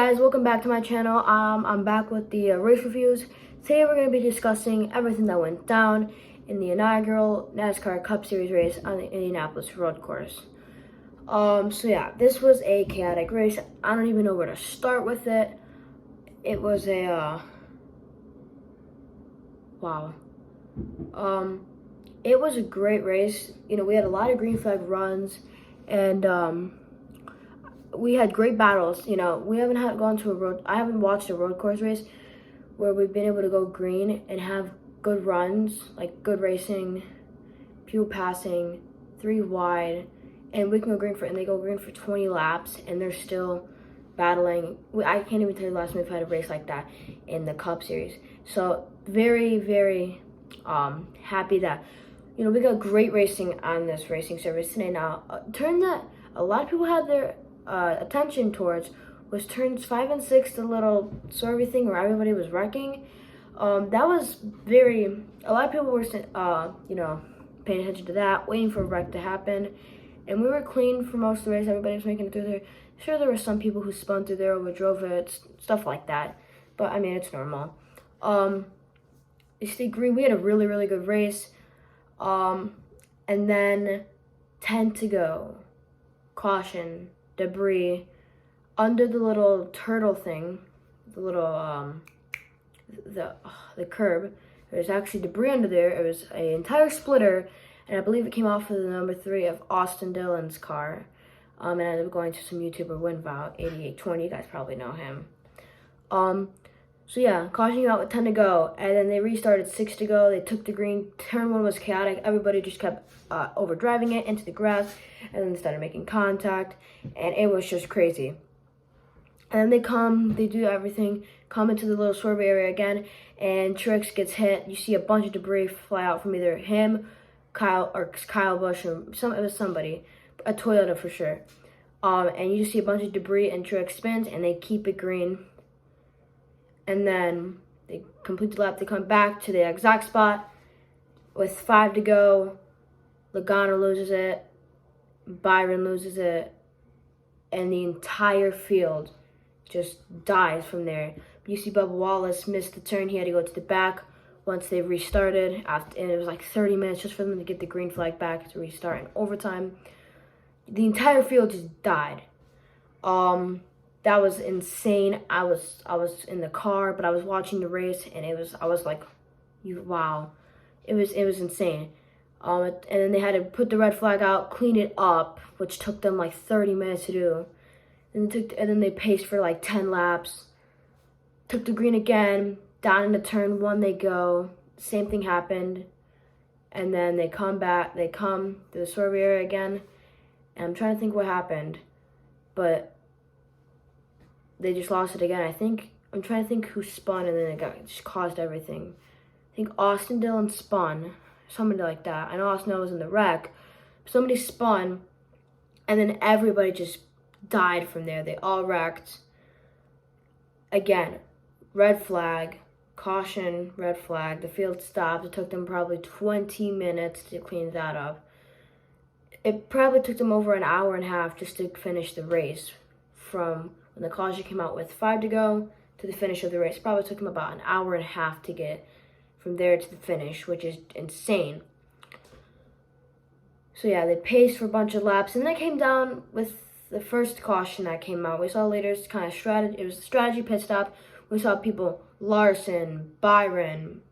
guys, welcome back to my channel. I'm back with the race reviews. Today we're going to be discussing everything that went down in the inaugural NASCAR Cup Series race on the Indianapolis road course. So yeah, this was a chaotic race. I don't even know where to start with it. It was a wow. It was a great race. You know, we had a lot of green flag runs, and we had great battles. You know, we haven't I haven't watched a road course race where we've been able to go green and have good runs, like good racing, people passing, 3 wide, and we can go green and they go green for 20 laps and they're still battling. I can't even tell you the last time we've had a race like that in the Cup Series. So very, very happy that, you know, we got great racing on this racing service today. Now, turn that a lot of people had their attention towards was turns 5 and 6, the little swervy thing where everybody was wrecking. That was a lot of people were, you know, paying attention to that, waiting for a wreck to happen. And we were clean for most of the race. Everybody was making it through there. Sure, there were some people who spun through there, overdrove it, stuff like that. But, I mean, it's normal. They stayed green. We had a really, really good race. And then 10 to go. Caution. Debris. Under the little turtle thing, the little, the curb, there's actually debris under there. It was an entire splitter, and I believe it came off of the number 3 of Austin Dillon's car. And I ended up going to some YouTuber WinVow 8820. You guys probably know him. So yeah, caution you out with 10 to go, and then they restarted 6 to go. They took the green. Turn 1 was chaotic. Everybody just kept overdriving it into the grass, and then they started making contact, and it was just crazy. And then they do everything, come into the little swerve area again, and Truex gets hit. You see a bunch of debris fly out from either him, Kyle Busch, or it was somebody, a Toyota for sure. And you just see a bunch of debris, and Truex spins, and they keep it green. And then they complete the lap. They come back to the exact spot with 5 to go. Logano loses it. Byron loses it. And the entire field just dies from there. You see Bubba Wallace missed the turn. He had to go to the back once they restarted. And it was like 30 minutes just for them to get the green flag back to restart in overtime. The entire field just died. That was insane. I was in the car, but I was watching the race, and I was like, wow. It was insane. And then they had to put the red flag out, clean it up, which took them like 30 minutes to do. And then they paced for like 10 laps. Took the green again. Down into turn 1 they go. Same thing happened. And then they come back. They come to the swerve area again. And I'm trying to think what happened. But they just lost it again. I'm trying to think who spun, and then it just caused everything. I think Austin Dillon spun. Somebody like that. I know Austin Dillon was in the wreck. Somebody spun. And then everybody just died from there. They all wrecked. Again, red flag, caution, red flag. The field stopped. It took them probably 20 minutes to clean that up. It probably took them over an hour and a half just to finish the race. From when the caution came out with 5 to go to the finish of the race. It probably took them about an hour and a half to get from there to the finish, which is insane. So yeah, they paced for a bunch of laps, and then it came down with the first caution that came out. We saw later it's kind of strategy. It was a strategy pit stop. We saw people, Larson, Byron,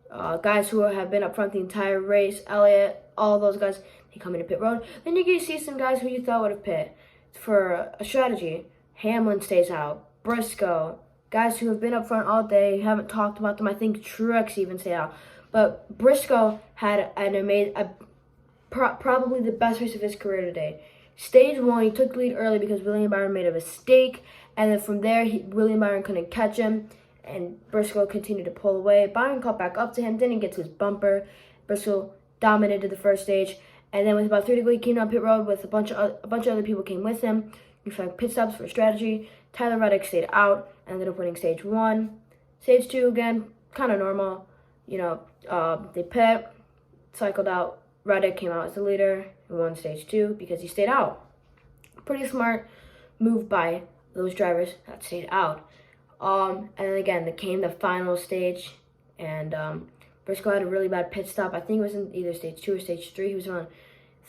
guys who have been up front the entire race, Elliott, all those guys, they come into pit road. Then you get to see some guys who you thought would have pit for a strategy. Hamlin stays out. Briscoe, guys who have been up front all day, haven't talked about them. I think Truex even stayed out. But Briscoe had probably the best race of his career today. Stage 1, he took the lead early because William Byron made a mistake. And then from there, William Byron couldn't catch him. And Briscoe continued to pull away. Byron caught back up to him, didn't get to his bumper. Briscoe dominated the first stage. And then with about 3 to go, he came down pit road with a bunch of other people came with him. We found pit stops for strategy. Tyler Reddick stayed out and ended up winning stage 1. Stage 2, again, kind of normal. You know, they pit, cycled out. Reddick came out as the leader and won stage 2 because he stayed out. Pretty smart move by those drivers that stayed out. And then again, came the final stage, and Briscoe had a really bad pit stop. I think it was in either stage 2 or stage 3. He was on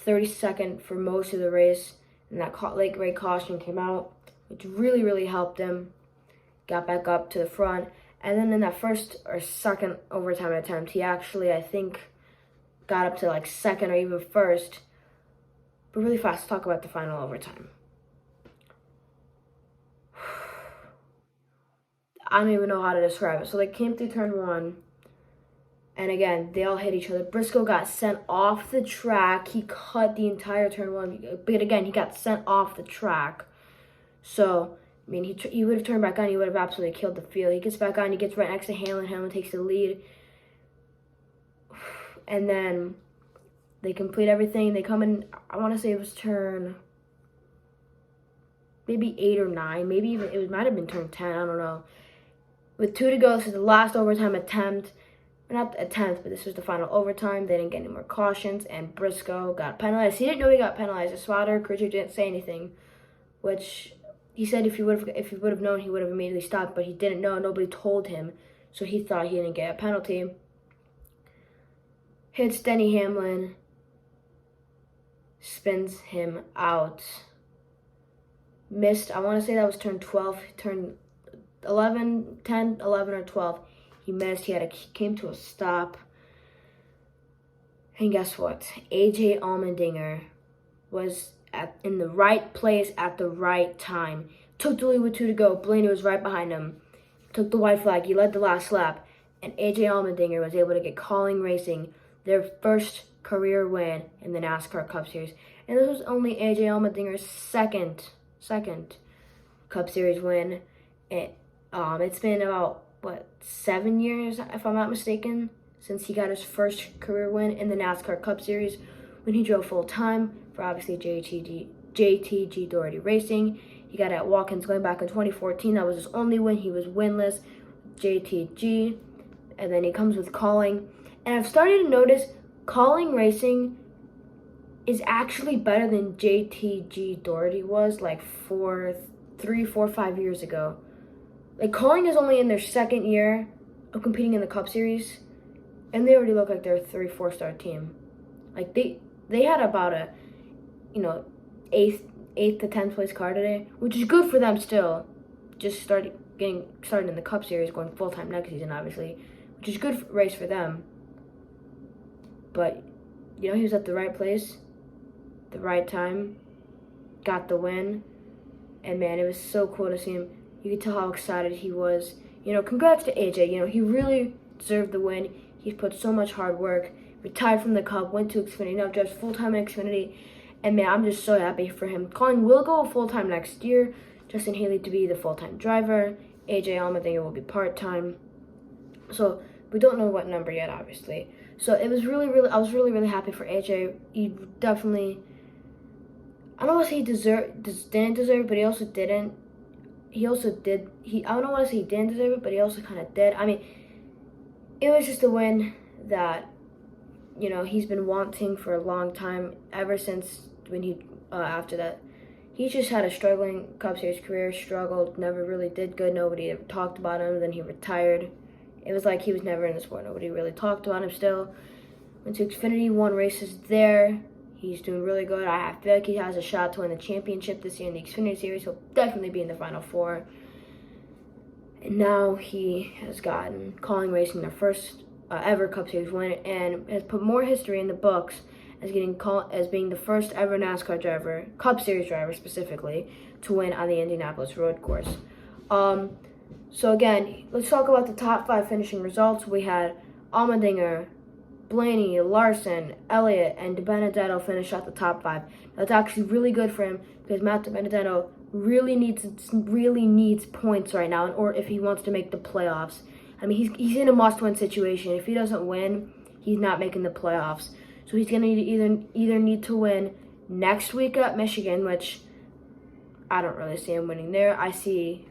32nd for most of the race, and that late grade caution came out, which really, really helped him. Got back up to the front, and then in that first or second overtime attempt, he actually, I think, got up to like second or even first. But really fast, let's talk about the final overtime. I don't even know how to describe it. So they came through turn 1, and again, they all hit each other. Briscoe got sent off the track. He cut the entire turn 1, but again, he got sent off the track. So, I mean, he would have turned back on. He would have absolutely killed the field. He gets back on. He gets right next to Hamlin. Hamlin takes the lead. And then they complete everything. They come in, I want to say it was turn maybe 8 or 9. Maybe even, it might have been turn 10. I don't know. With 2 to go, this is the last overtime attempt. Not the attempt, but this was the final overtime. They didn't get any more cautions, and Briscoe got penalized. He didn't know he got penalized. His spotter, Crutcher, didn't say anything, which he said if he would have known, he would have immediately stopped, but he didn't know. Nobody told him, so he thought he didn't get a penalty. Hits Denny Hamlin, spins him out. Missed, I want to say that was turn 12, turn 11, 10, 11, or 12. He missed. He came to a stop. And guess what? AJ Allmendinger was in the right place at the right time. Took the lead with 2 to go. Blaney was right behind him. Took the white flag. He led the last lap. And AJ Allmendinger was able to get Calling Racing their first career win in the NASCAR Cup Series. And this was only AJ Allmendinger's second Cup Series win. It's been about 7 years, if I'm not mistaken, since he got his first career win in the NASCAR Cup Series when he drove full-time for obviously JTG Doherty Racing. He got it at Watkins going back in 2014. That was his only win. He was winless, JTG, and then he comes with Calling. And I've started to notice Calling Racing is actually better than JTG Doherty was like 3, 4, 5 years ago. Like, Calling is only in their second year of competing in the Cup Series, and they already look like they're a 3, 4-star team. Like, they had about a, 8th to 10th place car today, which is good for them still. Just getting started in the Cup Series, going full-time next season, obviously, which is good race for them. But, he was at the right place, the right time, got the win, and man, it was so cool to see him. You could tell how excited he was. Congrats to AJ. He really deserved the win. He's put so much hard work. Retired from the Cup, went to Xfinity, now drives full-time in Xfinity. And man, I'm just so happy for him. Calling will go full-time next year. Justin Haley to be the full-time driver. AJ Allmendinger will be part-time. So we don't know what number yet, obviously. So it was I was really happy for AJ. He definitely, I don't want to say he didn't deserve, but he also didn't. He also did. I don't want to say he didn't deserve it, but he also kind of did. I mean, it was just a win that, he's been wanting for a long time, ever since when after that. He just had a struggling Cup Series career, struggled, never really did good. Nobody ever talked about him. Then he retired. It was like he was never in the sport. Nobody really talked about him still. Went to Xfinity, won races there. He's doing really good. I feel like he has a shot to win the championship this year in the Xfinity Series. He'll definitely be in the Final Four. And now he has gotten Calling Racing their first ever Cup Series win, and has put more history in the books as being the first ever NASCAR driver, Cup Series driver specifically, to win on the Indianapolis road course. So again, let's talk about the top 5 finishing results. We had Allmendinger, Blaney, Larson, Elliott, and DiBenedetto finish out the top 5. That's actually really good for him because Matt DiBenedetto really needs points right now, or if he wants to make the playoffs. I mean, he's in a must-win situation. If he doesn't win, he's not making the playoffs. So he's gonna either need to win next week at Michigan, which I don't really see him winning there. I see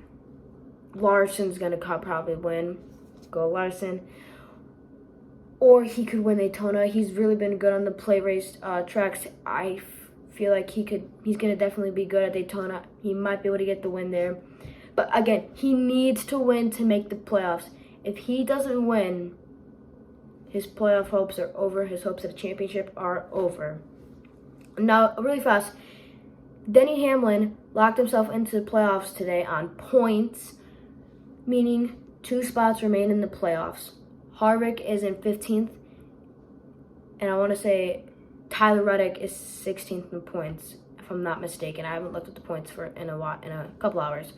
Larson's gonna probably win. Go Larson. Or he could win Daytona. He's really been good on the play race tracks. I feel like he's going to definitely be good at Daytona. He might be able to get the win there. But again, he needs to win to make the playoffs. If he doesn't win, his playoff hopes are over. His hopes at a championship are over. Now, really fast, Denny Hamlin locked himself into the playoffs today on points, meaning 2 spots remain in the playoffs. Harvick is in 15th, and I want to say Tyler Reddick is 16th in points, if I'm not mistaken. I haven't looked at the points in a couple hours.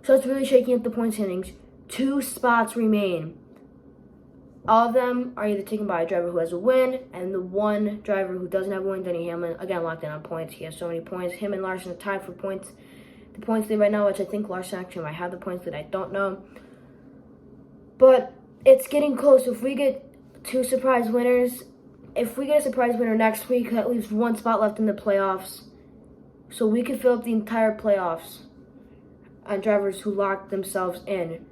So it's really shaking up the point standings. 2 spots remain. All of them are either taken by a driver who has a win, and the one driver who doesn't have a win, Denny Hamlin, again, locked in on points. He has so many points. Him and Larson are tied for points. The points lead right now, which I think Larson actually might have the points that I don't know. But it's getting close. If we get 2 surprise winners, if we get a surprise winner next week, that leaves 1 spot left in the playoffs. So we could fill up the entire playoffs on drivers who locked themselves in.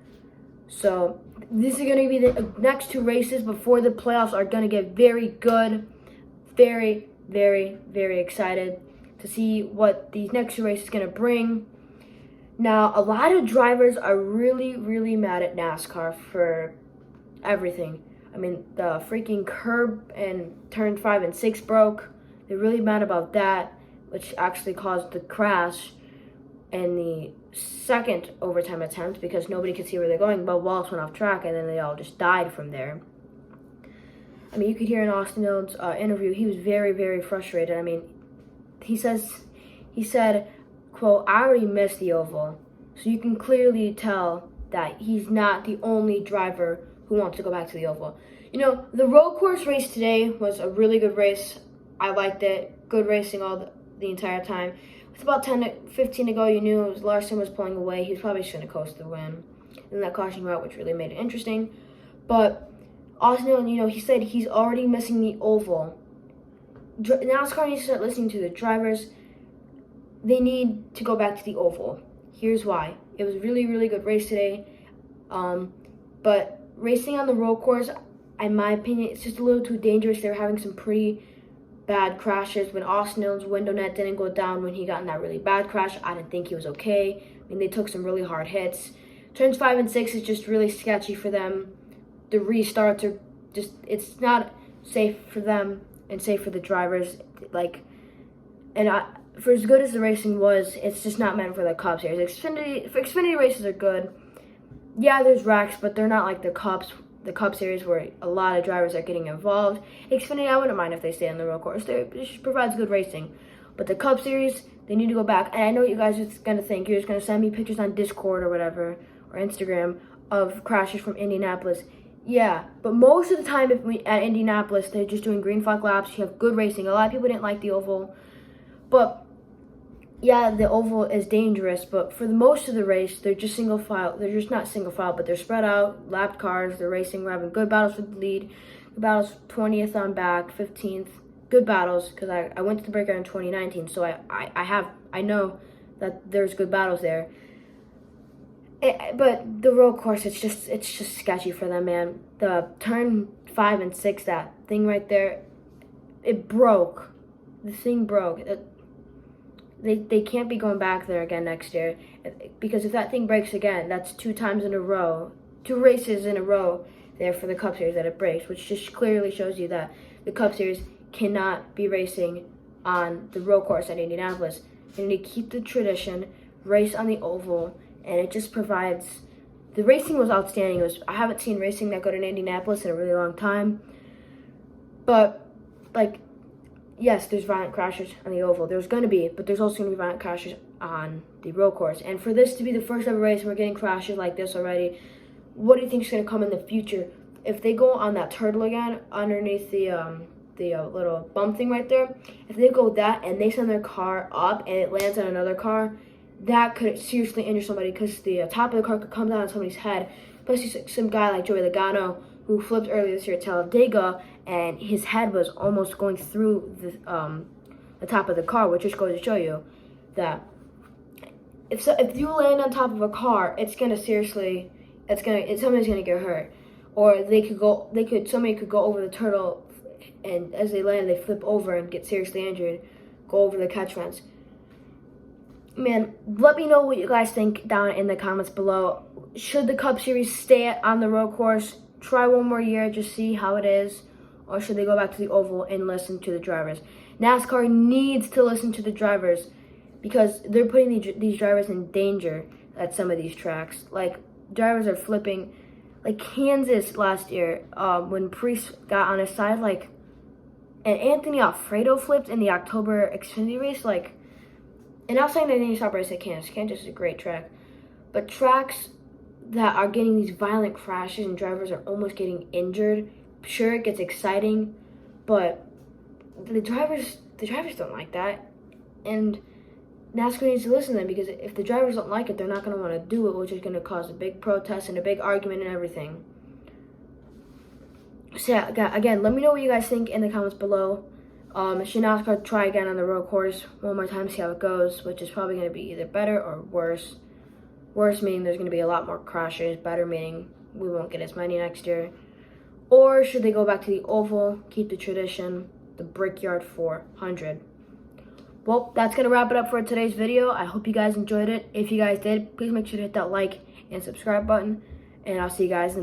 So this is going to be the next 2 races before the playoffs are going to get very good. Very, very, very excited to see what these next 2 races are going to bring. Now, a lot of drivers are really, really mad at NASCAR for everything. I mean, the freaking curb in turn 5 and 6 broke. They're really mad about that, which actually caused the crash in the second overtime attempt because nobody could see where they're going. But Wallace went off track, and then they all just died from there. I mean, you could hear in Austin Dillon's interview, he was very, very frustrated. I mean, he said, quote, "I already missed the oval." So you can clearly tell that he's not the only driver who wants to go back to the oval. You know, the road course race today was a really good race. I liked it. Good racing the entire time. With about 10 to 15 to go, you knew Larson was pulling away. He was probably just going to coast the win in that caution route, which really made it interesting. But Austin Dillon, you know, he said he's already missing the oval. NASCAR needs to start listening to the drivers. They need to go back to the oval. Here's why. It was a really, really good race today. But racing on the road course, in my opinion, it's just a little too dangerous. They were having some pretty bad crashes. When Austin Dillon's window net didn't go down when he got in that really bad crash, I didn't think he was okay. I mean, they took some really hard hits. Turns 5 and 6 is just really sketchy for them. The restarts are just, it's not safe for them and safe for the drivers. For as good as the racing was, it's just not meant for the Cup Series. Xfinity races are good. Yeah, there's wrecks, but they're not like the Cup Series where a lot of drivers are getting involved. Xfinity, I wouldn't mind if they stay on the road course. It just provides good racing. But the Cup Series, they need to go back. And I know what you guys are going to think. You're just going to send me pictures on Discord or whatever, or Instagram, of crashes from Indianapolis. Yeah, but most of the time at Indianapolis, they're just doing green flag laps. You have good racing. A lot of people didn't like the oval. But yeah, the oval is dangerous, but for the most of the race, they're just single file. They're just not single file, but they're spread out, lapped cars, they're racing. We're having good battles for the lead. Good battles, 20th on back, 15th. Good battles, because I went to the breakout in 2019, so I know that there's good battles there. But the road course, it's just sketchy for them, man. The turn 5 and 6, that thing right there, it broke. The thing broke. They can't be going back there again next year, because if that thing breaks again, that's 2 times in a row, 2 races in a row there for the Cup Series that it breaks, which just clearly shows you that the Cup Series cannot be racing on the road course at Indianapolis. They need to keep the tradition, race on the oval, and it just provides. The racing was outstanding. I haven't seen racing that good in Indianapolis in a really long time, but yes, there's violent crashes on the oval. There's going to be, but there's also going to be violent crashes on the road course. And for this to be the first ever race, and we're getting crashes like this already, what do you think is going to come in the future? If they go on that turtle again, underneath the little bump thing right there, if they go that and they send their car up and it lands on another car, that could seriously injure somebody, because the top of the car could come down on somebody's head. Especially some guy like Joey Logano, who flipped earlier this year at Talladega, and his head was almost going through the top of the car, which just goes to show you that if you land on top of a car, somebody's gonna get hurt, or somebody could go over the turtle, and as they land, they flip over and get seriously injured. go over the catch fence. Man, let me know what you guys think down in the comments below. Should the Cup Series stay on the road course? Try one more year, just see how it is. Or should they go back to the oval and listen to the drivers? NASCAR needs to listen to the drivers because they're putting these drivers in danger at some of these tracks. Like, drivers are flipping. Like Kansas last year, when Priest got on his side, like, and Anthony Alfredo flipped in the October Xfinity race, like, and I'm saying that they need to stop racing at Kansas. Kansas is a great track. But tracks that are getting these violent crashes and drivers are almost getting injured, sure, it gets exciting, but the drivers don't like that. And NASCAR needs to listen to them, because if the drivers don't like it, they're not going to want to do it, which is going to cause a big protest and a big argument and everything. So yeah, again, let me know what you guys think in the comments below. Should NASCAR try again on the road course one more time, see how it goes, which is probably going to be either better or worse. Worse meaning there's going to be a lot more crashes, better meaning we won't get as many next year. Or should they go back to the oval, keep the tradition, the Brickyard 400? Well, that's going to wrap it up for today's video. I hope you guys enjoyed it. If you guys did, please make sure to hit that like and subscribe button, and I'll see you guys in the next